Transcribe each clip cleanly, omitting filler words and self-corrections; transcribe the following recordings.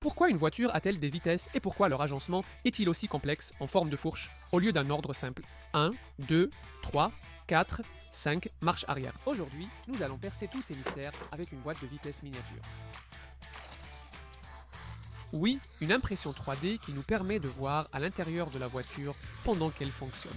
Pourquoi une voiture a-t-elle des vitesses et pourquoi leur agencement est-il aussi complexe en forme de fourche au lieu d'un ordre simple 1, 2, 3, 4, 5, marche arrière. Aujourd'hui, nous allons percer tous ces mystères avec une boîte de vitesse miniature. Oui, une impression 3D qui nous permet de voir à l'intérieur de la voiture pendant qu'elle fonctionne.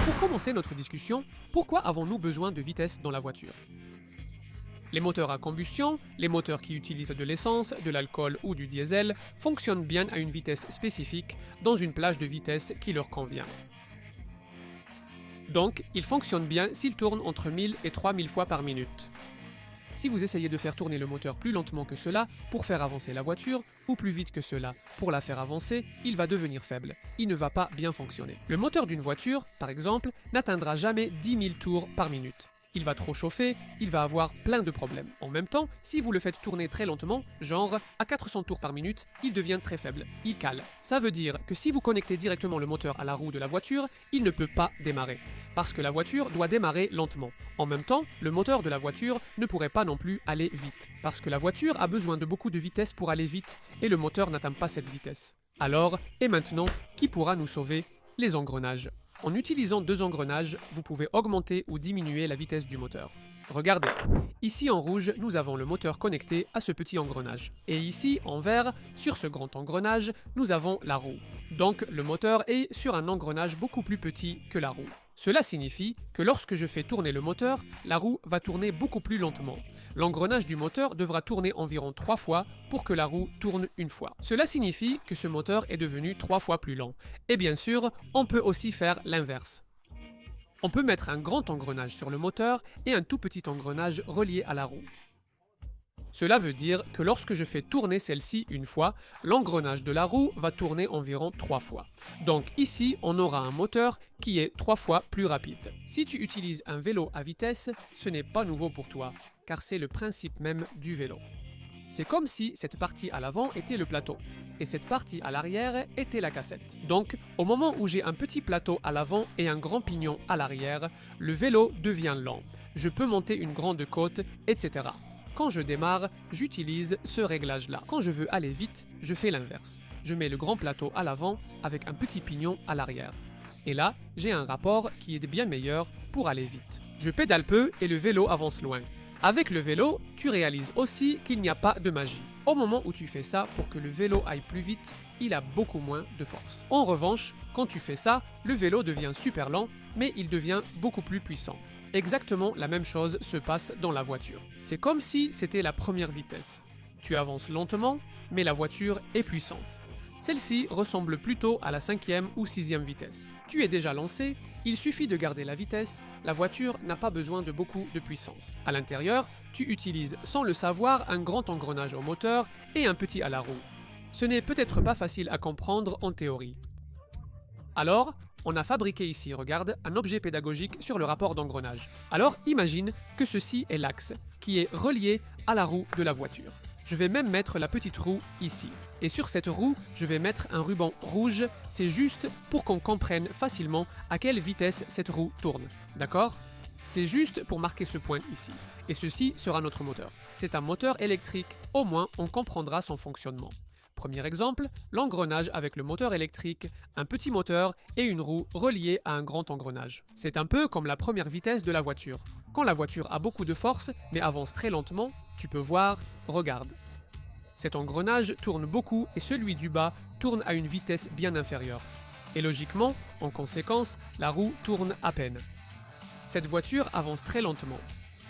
Pour commencer notre discussion, pourquoi avons-nous besoin de vitesse dans la voiture? Les moteurs à combustion, les moteurs qui utilisent de l'essence, de l'alcool ou du diesel, fonctionnent bien à une vitesse spécifique dans une plage de vitesse qui leur convient. Donc, ils fonctionnent bien s'ils tournent entre 1000 et 3000 fois par minute. Si vous essayez de faire tourner le moteur plus lentement que cela pour faire avancer la voiture, ou plus vite que cela pour la faire avancer, il va devenir faible. Il ne va pas bien fonctionner. Le moteur d'une voiture, par exemple, n'atteindra jamais 10 000 tours par minute. Il va trop chauffer, il va avoir plein de problèmes. En même temps, si vous le faites tourner très lentement, genre à 400 tours par minute, il devient très faible, il cale. Ça veut dire que si vous connectez directement le moteur à la roue de la voiture, il ne peut pas démarrer. Parce que la voiture doit démarrer lentement. En même temps, le moteur de la voiture ne pourrait pas non plus aller vite. Parce que la voiture a besoin de beaucoup de vitesse pour aller vite, et le moteur n'atteint pas cette vitesse. Alors, et maintenant, qui pourra nous sauver? Les engrenages. En utilisant deux engrenages, vous pouvez augmenter ou diminuer la vitesse du moteur. Regardez, ici en rouge, nous avons le moteur connecté à ce petit engrenage. Et ici, en vert, sur ce grand engrenage, nous avons la roue. Donc le moteur est sur un engrenage beaucoup plus petit que la roue. Cela signifie que lorsque je fais tourner le moteur, la roue va tourner beaucoup plus lentement. L'engrenage du moteur devra tourner environ 3 fois pour que la roue tourne une fois. Cela signifie que ce moteur est devenu 3 fois plus lent. Et bien sûr, on peut aussi faire l'inverse. On peut mettre un grand engrenage sur le moteur et un tout petit engrenage relié à la roue. Cela veut dire que lorsque je fais tourner celle-ci une fois, l'engrenage de la roue va tourner environ 3 fois. Donc ici, on aura un moteur qui est 3 fois plus rapide. Si tu utilises un vélo à vitesse, ce n'est pas nouveau pour toi, car c'est le principe même du vélo. C'est comme si cette partie à l'avant était le plateau, et cette partie à l'arrière était la cassette. Donc, au moment où j'ai un petit plateau à l'avant et un grand pignon à l'arrière, le vélo devient lent. Je peux monter une grande côte, etc. Quand je démarre, j'utilise ce réglage-là. Quand je veux aller vite, je fais l'inverse. Je mets le grand plateau à l'avant avec un petit pignon à l'arrière. Et là, j'ai un rapport qui est bien meilleur pour aller vite. Je pédale peu et le vélo avance loin. Avec le vélo, tu réalises aussi qu'il n'y a pas de magie. Au moment où tu fais ça, pour que le vélo aille plus vite, il a beaucoup moins de force. En revanche, quand tu fais ça, le vélo devient super lent, mais il devient beaucoup plus puissant. Exactement la même chose se passe dans la voiture. C'est comme si c'était la première vitesse. Tu avances lentement, mais la voiture est puissante. Celle-ci ressemble plutôt à la 5e ou 6e vitesse. Tu es déjà lancé, il suffit de garder la vitesse, la voiture n'a pas besoin de beaucoup de puissance. À l'intérieur, tu utilises sans le savoir un grand engrenage au moteur et un petit à la roue. Ce n'est peut-être pas facile à comprendre en théorie. Alors, on a fabriqué ici, regarde, un objet pédagogique sur le rapport d'engrenage. Alors imagine que ceci est l'axe, qui est relié à la roue de la voiture. Je vais même mettre la petite roue ici. Et sur cette roue, je vais mettre un ruban rouge, c'est juste pour qu'on comprenne facilement à quelle vitesse cette roue tourne. D'accord ? C'est juste pour marquer ce point ici. Et ceci sera notre moteur. C'est un moteur électrique, au moins on comprendra son fonctionnement. Premier exemple, l'engrenage avec le moteur électrique, un petit moteur et une roue reliée à un grand engrenage. C'est un peu comme la première vitesse de la voiture. Quand la voiture a beaucoup de force mais avance très lentement, tu peux voir, regarde. Cet engrenage tourne beaucoup et celui du bas tourne à une vitesse bien inférieure. Et logiquement, en conséquence, la roue tourne à peine. Cette voiture avance très lentement.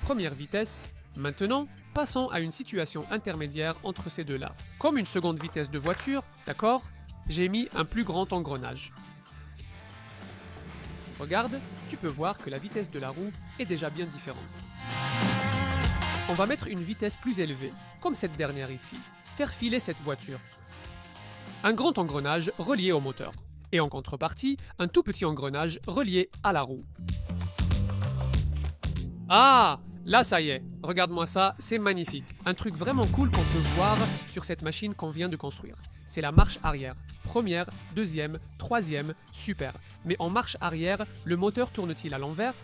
Première vitesse. Maintenant, passons à une situation intermédiaire entre ces deux-là. Comme une seconde vitesse de voiture, d'accord, j'ai mis un plus grand engrenage. Regarde, tu peux voir que la vitesse de la roue est déjà bien différente. On va mettre une vitesse plus élevée, comme cette dernière ici. Faire filer cette voiture. Un grand engrenage relié au moteur. Et en contrepartie, un tout petit engrenage relié à la roue. Ah! Là, ça y est, regarde-moi ça, c'est magnifique. Un truc vraiment cool qu'on peut voir sur cette machine qu'on vient de construire. C'est la marche arrière. Première, deuxième, troisième, super. Mais en marche arrière, le moteur tourne-t-il à l'envers?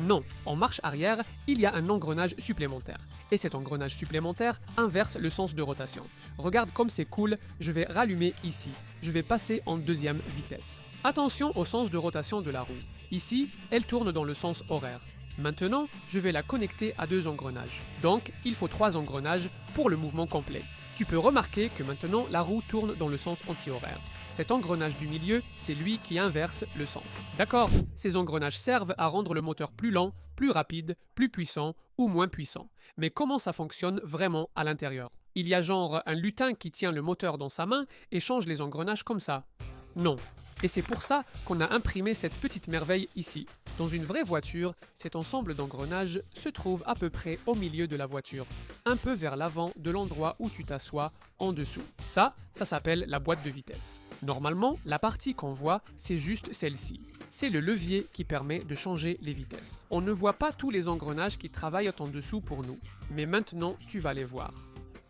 Non, en marche arrière, il y a un engrenage supplémentaire. Et cet engrenage supplémentaire inverse le sens de rotation. Regarde comme c'est cool, je vais rallumer ici. Je vais passer en deuxième vitesse. Attention au sens de rotation de la roue. Ici, elle tourne dans le sens horaire. Maintenant, je vais la connecter à 2 engrenages. Donc, il faut 3 engrenages pour le mouvement complet. Tu peux remarquer que maintenant, la roue tourne dans le sens anti-horaire. Cet engrenage du milieu, c'est lui qui inverse le sens. D'accord? Ces engrenages servent à rendre le moteur plus lent, plus rapide, plus puissant ou moins puissant. Mais comment ça fonctionne vraiment à l'intérieur? Il y a genre un lutin qui tient le moteur dans sa main et change les engrenages comme ça? Non. Et c'est pour ça qu'on a imprimé cette petite merveille ici. Dans une vraie voiture, cet ensemble d'engrenages se trouve à peu près au milieu de la voiture, un peu vers l'avant de l'endroit où tu t'assois en dessous. Ça s'appelle la boîte de vitesse. Normalement, la partie qu'on voit, c'est juste celle-ci. C'est le levier qui permet de changer les vitesses. On ne voit pas tous les engrenages qui travaillent en dessous pour nous, mais maintenant tu vas les voir.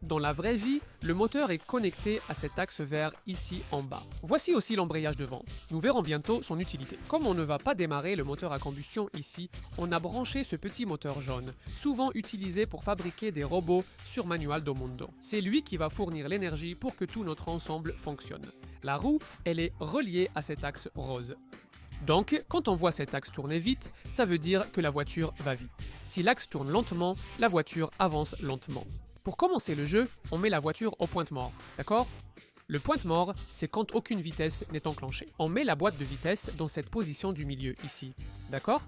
Dans la vraie vie, le moteur est connecté à cet axe vert ici en bas. Voici aussi l'embrayage devant. Nous verrons bientôt son utilité. Comme on ne va pas démarrer le moteur à combustion ici, on a branché ce petit moteur jaune, souvent utilisé pour fabriquer des robots sur Manual do Mundo. C'est lui qui va fournir l'énergie pour que tout notre ensemble fonctionne. La roue, elle est reliée à cet axe rose. Donc, quand on voit cet axe tourner vite, ça veut dire que la voiture va vite. Si l'axe tourne lentement, la voiture avance lentement. Pour commencer le jeu, on met la voiture au pointe-mort, d'accord? Le pointe-mort, c'est quand aucune vitesse n'est enclenchée. On met la boîte de vitesse dans cette position du milieu, ici, d'accord?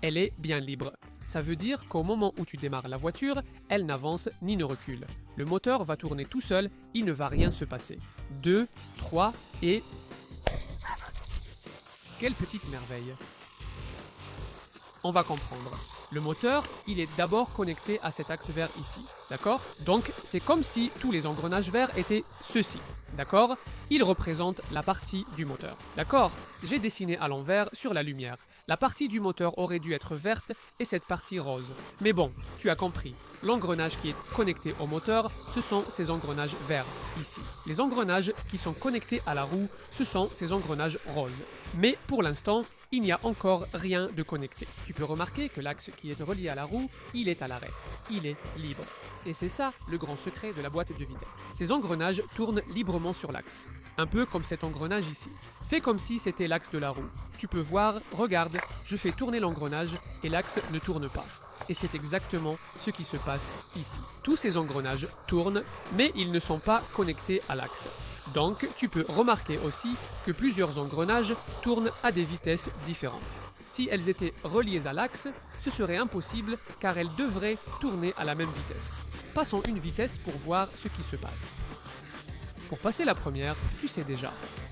Elle est bien libre. Ça veut dire qu'au moment où tu démarres la voiture, elle n'avance ni ne recule. Le moteur va tourner tout seul, il ne va rien se passer. 2, 3 et... Quelle petite merveille! On va comprendre. Le moteur, il est d'abord connecté à cet axe vert ici, d'accord? Donc, c'est comme si tous les engrenages verts étaient ceux-ci, d'accord? Ils représentent la partie du moteur, d'accord? J'ai dessiné à l'envers sur la lumière. La partie du moteur aurait dû être verte et cette partie rose. Mais bon, tu as compris. L'engrenage qui est connecté au moteur, ce sont ces engrenages verts, ici. Les engrenages qui sont connectés à la roue, ce sont ces engrenages roses. Mais pour l'instant, il n'y a encore rien de connecté. Tu peux remarquer que l'axe qui est relié à la roue, il est à l'arrêt. Il est libre. Et c'est ça le grand secret de la boîte de vitesse. Ces engrenages tournent librement sur l'axe. Un peu comme cet engrenage ici. Fais comme si c'était l'axe de la roue. Tu peux voir, regarde, je fais tourner l'engrenage et l'axe ne tourne pas. Et c'est exactement ce qui se passe ici. Tous ces engrenages tournent, mais ils ne sont pas connectés à l'axe. Donc, tu peux remarquer aussi que plusieurs engrenages tournent à des vitesses différentes. Si elles étaient reliées à l'axe, ce serait impossible car elles devraient tourner à la même vitesse. Passons une vitesse pour voir ce qui se passe. Pour passer la première, tu sais déjà.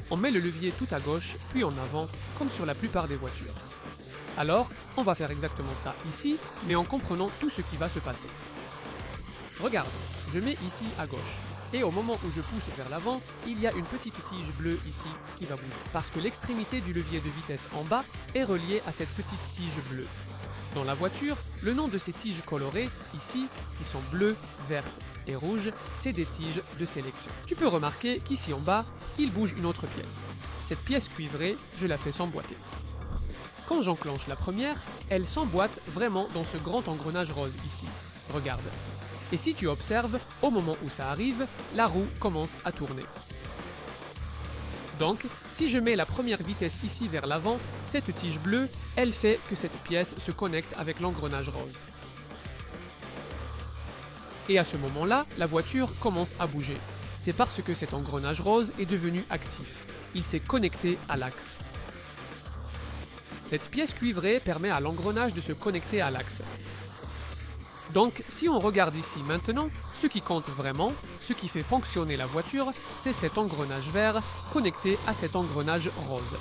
On met le levier tout à gauche, puis en avant, comme sur la plupart des voitures. Alors, on va faire exactement ça ici, mais en comprenant tout ce qui va se passer. Regarde, je mets ici à gauche. Et au moment où je pousse vers l'avant, il y a une petite tige bleue ici qui va bouger. Parce que l'extrémité du levier de vitesse en bas est reliée à cette petite tige bleue. Dans la voiture, le nom de ces tiges colorées, ici, qui sont bleues, vertes et rouges, c'est des tiges de sélection. Tu peux remarquer qu'ici en bas, il bouge une autre pièce. Cette pièce cuivrée, je la fais s'emboîter. Quand j'enclenche la première, elle s'emboîte vraiment dans ce grand engrenage rose ici. Regarde. Et si tu observes, au moment où ça arrive, la roue commence à tourner. Donc, si je mets la première vitesse ici vers l'avant, cette tige bleue, elle fait que cette pièce se connecte avec l'engrenage rose. Et à ce moment-là, la voiture commence à bouger. C'est parce que cet engrenage rose est devenu actif. Il s'est connecté à l'axe. Cette pièce cuivrée permet à l'engrenage de se connecter à l'axe. Donc, si on regarde ici maintenant, ce qui compte vraiment, ce qui fait fonctionner la voiture, c'est cet engrenage vert connecté à cet engrenage rose.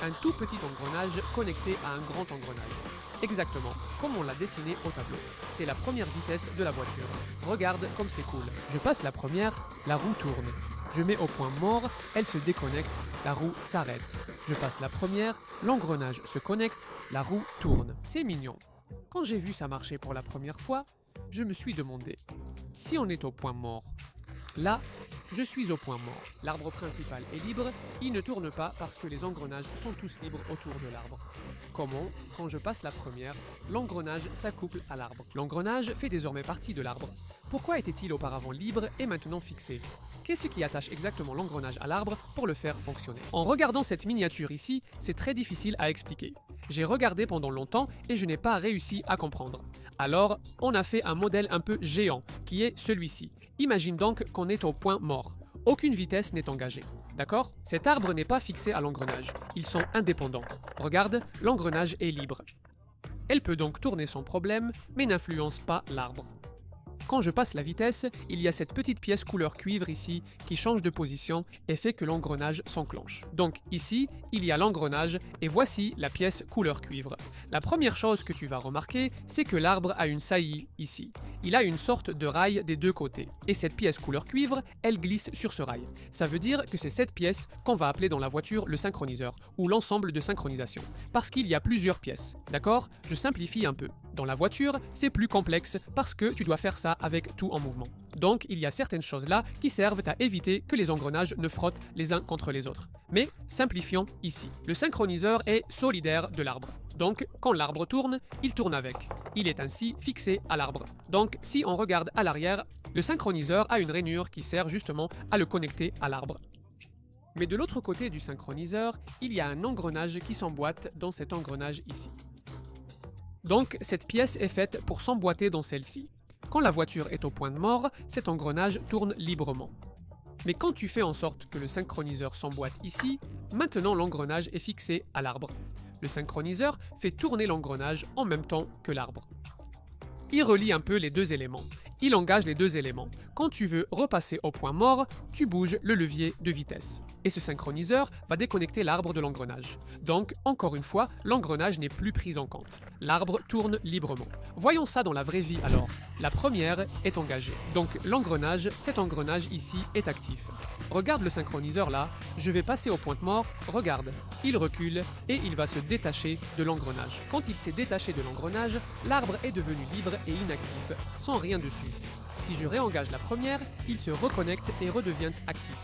Un tout petit engrenage connecté à un grand engrenage. Exactement, comme on l'a dessiné au tableau. C'est la première vitesse de la voiture. Regarde comme c'est cool. Je passe la première, la roue tourne. Je mets au point mort, elle se déconnecte, la roue s'arrête. Je passe la première, l'engrenage se connecte, la roue tourne. C'est mignon. Quand j'ai vu ça marcher pour la première fois, je me suis demandé, si on est au point mort, là, je suis au point mort. L'arbre principal est libre, il ne tourne pas parce que les engrenages sont tous libres autour de l'arbre. Comment, quand je passe la première, l'engrenage s'accouple à l'arbre. L'engrenage fait désormais partie de l'arbre. Pourquoi était-il auparavant libre et maintenant fixé? Qu'est-ce qui attache exactement l'engrenage à l'arbre pour le faire fonctionner? En regardant cette miniature ici, c'est très difficile à expliquer. J'ai regardé pendant longtemps et je n'ai pas réussi à comprendre. Alors, on a fait un modèle un peu géant, qui est celui-ci. Imagine donc qu'on est au point mort. Aucune vitesse n'est engagée. D'accord? Cet arbre n'est pas fixé à l'engrenage. Ils sont indépendants. Regarde, l'engrenage est libre. Elle peut donc tourner sans problème, mais n'influence pas l'arbre. Quand je passe la vitesse, il y a cette petite pièce couleur cuivre ici qui change de position et fait que l'engrenage s'enclenche. Donc ici, il y a l'engrenage et voici la pièce couleur cuivre. La première chose que tu vas remarquer, c'est que l'arbre a une saillie ici. Il a une sorte de rail des deux côtés. Et cette pièce couleur cuivre, elle glisse sur ce rail. Ça veut dire que c'est cette pièce qu'on va appeler dans la voiture le synchroniseur, ou l'ensemble de synchronisation. Parce qu'il y a plusieurs pièces, d'accord? Je simplifie un peu. Dans la voiture, c'est plus complexe parce que tu dois faire ça avec tout en mouvement. Donc, il y a certaines choses là qui servent à éviter que les engrenages ne frottent les uns contre les autres. Mais simplifions ici. Le synchroniseur est solidaire de l'arbre. Donc, quand l'arbre tourne, il tourne avec. Il est ainsi fixé à l'arbre. Donc, si on regarde à l'arrière, le synchroniseur a une rainure qui sert justement à le connecter à l'arbre. Mais de l'autre côté du synchroniseur, il y a un engrenage qui s'emboîte dans cet engrenage ici. Donc, cette pièce est faite pour s'emboîter dans celle-ci. Quand la voiture est au point de mort, cet engrenage tourne librement. Mais quand tu fais en sorte que le synchroniseur s'emboîte ici, maintenant l'engrenage est fixé à l'arbre. Le synchroniseur fait tourner l'engrenage en même temps que l'arbre. Il relie un peu les deux éléments. Il engage les deux éléments. Quand tu veux repasser au point mort, tu bouges le levier de vitesse. Et ce synchroniseur va déconnecter l'arbre de l'engrenage. Donc, encore une fois, l'engrenage n'est plus pris en compte. L'arbre tourne librement. Voyons ça dans la vraie vie alors. La première est engagée. Donc l'engrenage, cet engrenage ici, est actif. Regarde le synchroniseur là, je vais passer au point mort, regarde. Il recule et il va se détacher de l'engrenage. Quand il s'est détaché de l'engrenage, l'arbre est devenu libre et inactif, sans rien dessus. Si je réengage la première, il se reconnecte et redevient actif.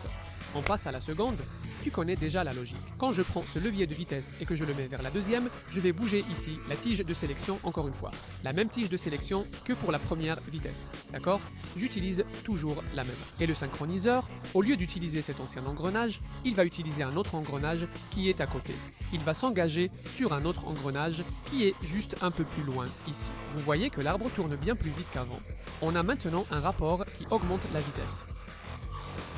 On passe à la seconde, tu connais déjà la logique. Quand je prends ce levier de vitesse et que je le mets vers la deuxième, je vais bouger ici la tige de sélection encore une fois. La même tige de sélection que pour la première vitesse, d'accord? J'utilise toujours la même. Et le synchroniseur, au lieu d'utiliser cet ancien engrenage, il va utiliser un autre engrenage qui est à côté. Il va s'engager sur un autre engrenage qui est juste un peu plus loin ici. Vous voyez que l'arbre tourne bien plus vite qu'avant. On a maintenant un rapport qui augmente la vitesse.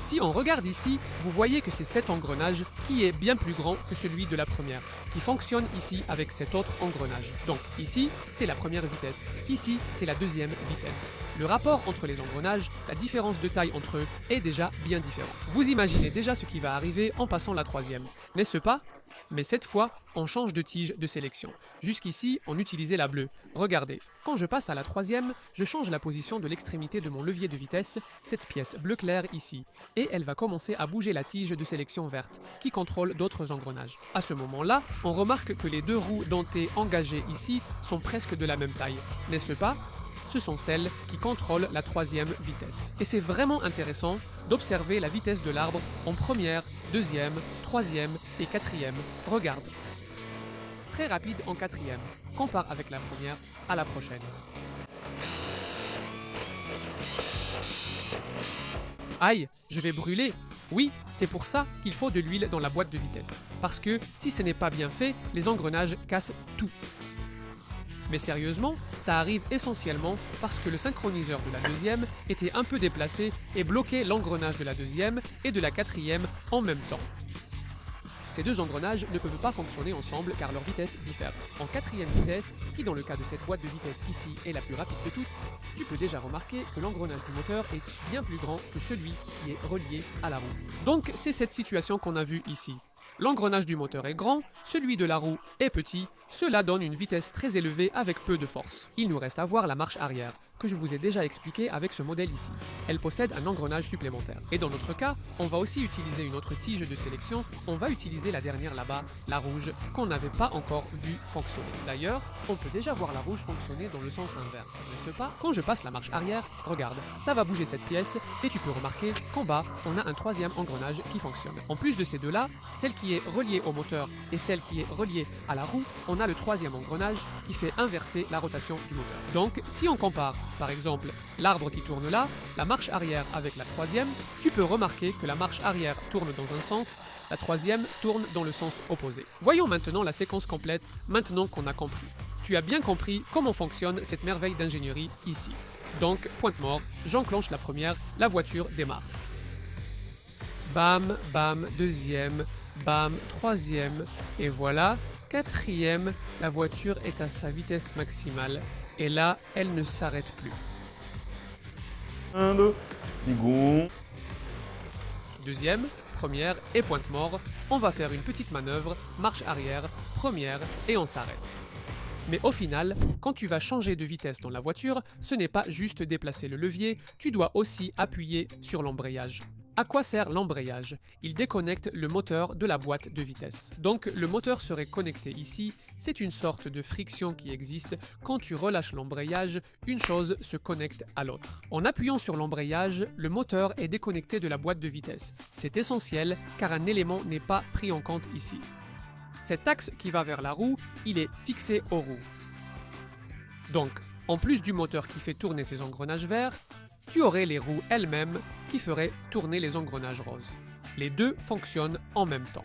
Si on regarde ici, vous voyez que c'est cet engrenage qui est bien plus grand que celui de la première, qui fonctionne ici avec cet autre engrenage. Donc ici, c'est la première vitesse, ici, c'est la deuxième vitesse. Le rapport entre les engrenages, la différence de taille entre eux est déjà bien différent. Vous imaginez déjà ce qui va arriver en passant la troisième, n'est-ce pas? Mais cette fois, on change de tige de sélection. Jusqu'ici, on utilisait la bleue. Regardez, quand je passe à la troisième, je change la position de l'extrémité de mon levier de vitesse, cette pièce bleu clair ici, et elle va commencer à bouger la tige de sélection verte, qui contrôle d'autres engrenages. À ce moment-là, on remarque que les deux roues dentées engagées ici sont presque de la même taille, n'est-ce pas? Ce sont celles qui contrôlent la troisième vitesse. Et c'est vraiment intéressant d'observer la vitesse de l'arbre en première, deuxième, troisième et quatrième. Regarde. Très rapide en quatrième. Compare avec la première. À la prochaine. Aïe, je vais brûler. Oui, c'est pour ça qu'il faut de l'huile dans la boîte de vitesse. Parce que si ce n'est pas bien fait, les engrenages cassent tout. Mais sérieusement, ça arrive essentiellement parce que le synchroniseur de la deuxième était un peu déplacé et bloquait l'engrenage de la deuxième et de la quatrième en même temps. Ces deux engrenages ne peuvent pas fonctionner ensemble car leur vitesse diffère. En quatrième vitesse, qui dans le cas de cette boîte de vitesse ici est la plus rapide de toutes, tu peux déjà remarquer que l'engrenage du moteur est bien plus grand que celui qui est relié à la roue. Donc c'est cette situation qu'on a vue ici. L'engrenage du moteur est grand, celui de la roue est petit, cela donne une vitesse très élevée avec peu de force. Il nous reste à voir la marche arrière. que je vous ai déjà expliqué avec ce modèle ici. Elle possède un engrenage supplémentaire. Et dans notre cas, on va aussi utiliser une autre tige de sélection. On va utiliser la dernière là-bas, la rouge, qu'on n'avait pas encore vu fonctionner. D'ailleurs, on peut déjà voir la rouge fonctionner dans le sens inverse, n'est-ce pas? Quand je passe la marche arrière, regarde, ça va bouger cette pièce et tu peux remarquer qu'en bas, on a un troisième engrenage qui fonctionne. En plus de ces deux-là, celle qui est reliée au moteur et celle qui est reliée à la roue, on a le troisième engrenage qui fait inverser la rotation du moteur. Donc, si on compare, par exemple, l'arbre qui tourne là, la marche arrière avec la troisième, tu peux remarquer que la marche arrière tourne dans un sens, la troisième tourne dans le sens opposé. Voyons maintenant la séquence complète, maintenant qu'on a compris. Tu as bien compris comment fonctionne cette merveille d'ingénierie ici. Donc, pointe mort, j'enclenche la première, la voiture démarre. Bam, bam, deuxième, bam, troisième, et voilà, quatrième, la voiture est à sa vitesse maximale, et là, elle ne s'arrête plus. Second. Deuxième, première et pointe mort, on va faire une petite manœuvre, marche arrière, première, et on s'arrête. Mais au final, quand tu vas changer de vitesse dans la voiture, ce n'est pas juste déplacer le levier, tu dois aussi appuyer sur l'embrayage. À quoi sert l'embrayage? Il déconnecte le moteur de la boîte de vitesse. Donc le moteur serait connecté ici, c'est une sorte de friction qui existe. Quand tu relâches l'embrayage, une chose se connecte à l'autre. En appuyant sur l'embrayage, le moteur est déconnecté de la boîte de vitesse. C'est essentiel car un élément n'est pas pris en compte ici. Cet axe qui va vers la roue, il est fixé aux roues. Donc, en plus du moteur qui fait tourner ces engrenages verts, tu aurais les roues elles-mêmes qui feraient tourner les engrenages roses. Les deux fonctionnent en même temps.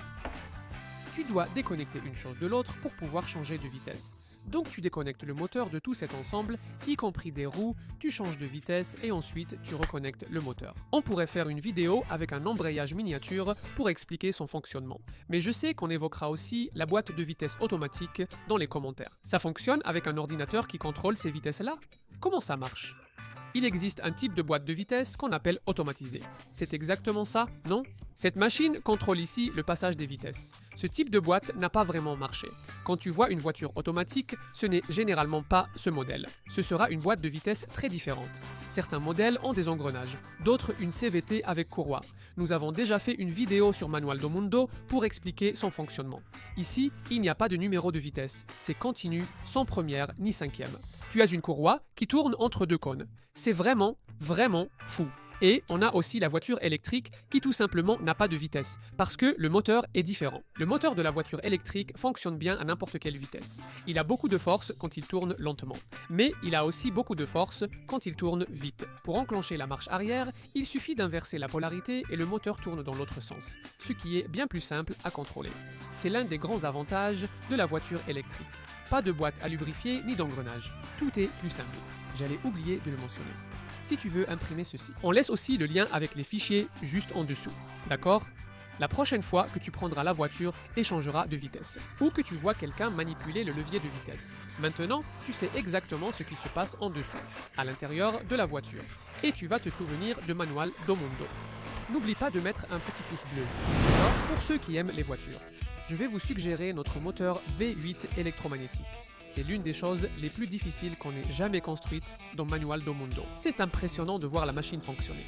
Tu dois déconnecter une chose de l'autre pour pouvoir changer de vitesse. Donc tu déconnectes le moteur de tout cet ensemble, y compris des roues, tu changes de vitesse et ensuite tu reconnectes le moteur. On pourrait faire une vidéo avec un embrayage miniature pour expliquer son fonctionnement. Mais je sais qu'on évoquera aussi la boîte de vitesse automatique dans les commentaires. Ça fonctionne avec un ordinateur qui contrôle ces vitesses-là? Comment ça marche? Il existe un type de boîte de vitesse qu'on appelle automatisée. C'est exactement ça, non? Cette machine contrôle ici le passage des vitesses. Ce type de boîte n'a pas vraiment marché. Quand tu vois une voiture automatique, ce n'est généralement pas ce modèle. Ce sera une boîte de vitesse très différente. Certains modèles ont des engrenages, d'autres une CVT avec courroie. Nous avons déjà fait une vidéo sur Manual do Mundo pour expliquer son fonctionnement. Ici, il n'y a pas de numéro de vitesse. C'est continu, sans première ni cinquième. Tu as une courroie qui tourne entre deux cônes. C'est vraiment, vraiment fou. Et on a aussi la voiture électrique qui tout simplement n'a pas de vitesse, parce que le moteur est différent. Le moteur de la voiture électrique fonctionne bien à n'importe quelle vitesse. Il a beaucoup de force quand il tourne lentement, mais il a aussi beaucoup de force quand il tourne vite. Pour enclencher la marche arrière, il suffit d'inverser la polarité et le moteur tourne dans l'autre sens, ce qui est bien plus simple à contrôler. C'est l'un des grands avantages de la voiture électrique. Pas de boîte à lubrifier ni d'engrenage. Tout est plus simple. J'allais oublier de le mentionner. Si tu veux imprimer ceci. On laisse aussi le lien avec les fichiers juste en dessous. D'accord? La prochaine fois que tu prendras la voiture et changeras de vitesse, ou que tu vois quelqu'un manipuler le levier de vitesse. Maintenant, tu sais exactement ce qui se passe en dessous, à l'intérieur de la voiture, et tu vas te souvenir de Manual do Mundo. N'oublie pas de mettre un petit pouce bleu. Alors, pour ceux qui aiment les voitures, je vais vous suggérer notre moteur V8 électromagnétique. C'est l'une des choses les plus difficiles qu'on ait jamais construites dans Manual do Mundo. C'est impressionnant de voir la machine fonctionner.